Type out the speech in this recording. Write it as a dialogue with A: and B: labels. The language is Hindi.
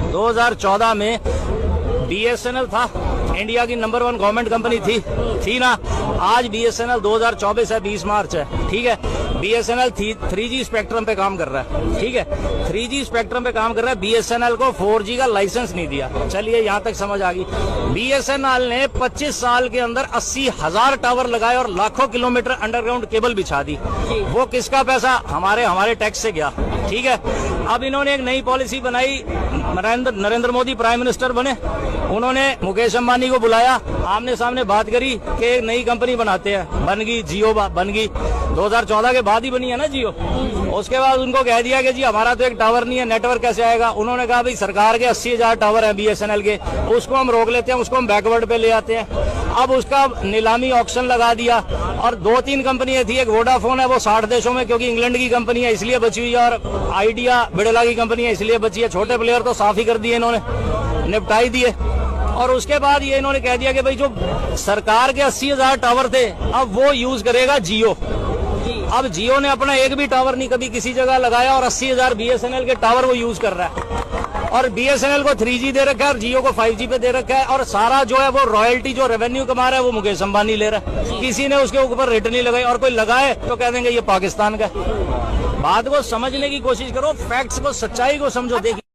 A: 2014 में BSNL था, इंडिया की नंबर 1 गवर्नमेंट कंपनी थी ना। आज BSNL 2024 है, 20 मार्च है, ठीक है। BSNL 3G स्पेक्ट्रम पे काम कर रहा है, ठीक है। 3G स्पेक्ट्रम पे काम कर रहा है। BSNL को 4G का लाइसेंस नहीं दिया। चलिए यहाँ तक समझ आ गई। BSNL ने 25 साल के अंदर 80,000 टावर लगाए और लाखों किलोमीटर अंडरग्राउंड केबल बिछा दी। वो किसका पैसा? हमारे टैक्स से गया, ठीक है। अब इन्होंने एक नई पॉलिसी बनाई, नरेंद्र मोदी प्राइम मिनिस्टर बने, उन्होंने मुकेश अंबानी को बुलाया, आमने सामने बात करी कि एक नई कंपनी बनाते हैं। बन गई जियो, बन गई 2014 के बाद ही बनी है ना जियो। उसके बाद उनको कह दिया कि जी हमारा तो एक टावर नहीं है, नेटवर्क कैसे आएगा। उन्होंने कहा भाई सरकार के 80,000 टावर हैं BSNL के, उसको हम रोक लेते हैं, उसको हम बैकवर्ड पे ले आते हैं। अब उसका नीलामी ऑक्शन लगा दिया और 2-3 कंपनियां थी। एक वोडाफोन है, वो 60 देशों में, क्योंकि इंग्लैंड की कंपनी है इसलिए बची हुई है, और आइडिया बिड़ला की कंपनी है इसलिए बची है। छोटे प्लेयर तो साफ ही कर दिए इन्होंने, निपटाई दिए। और उसके बाद ये इन्होंने कह दिया कि भाई जो सरकार के 80,000 टावर थे अब वो यूज करेगा जियो। अब जियो ने अपना एक भी टावर नहीं कभी किसी जगह लगाया और 80,000 BSNL के टावर वो यूज कर रहा है। और BSNL को 3G दे रखा है और जियो को 5G पे दे रखा है। और सारा जो है वो रॉयल्टी, जो रेवेन्यू कमा रहा है वो मुकेश अंबानी ले रहा है। किसी ने उसके ऊपर रेट नहीं लगाई, और कोई लगाए तो कह देंगे ये पाकिस्तान का। बात को समझने की कोशिश करो, फैक्ट्स को, सच्चाई को समझो। देखिए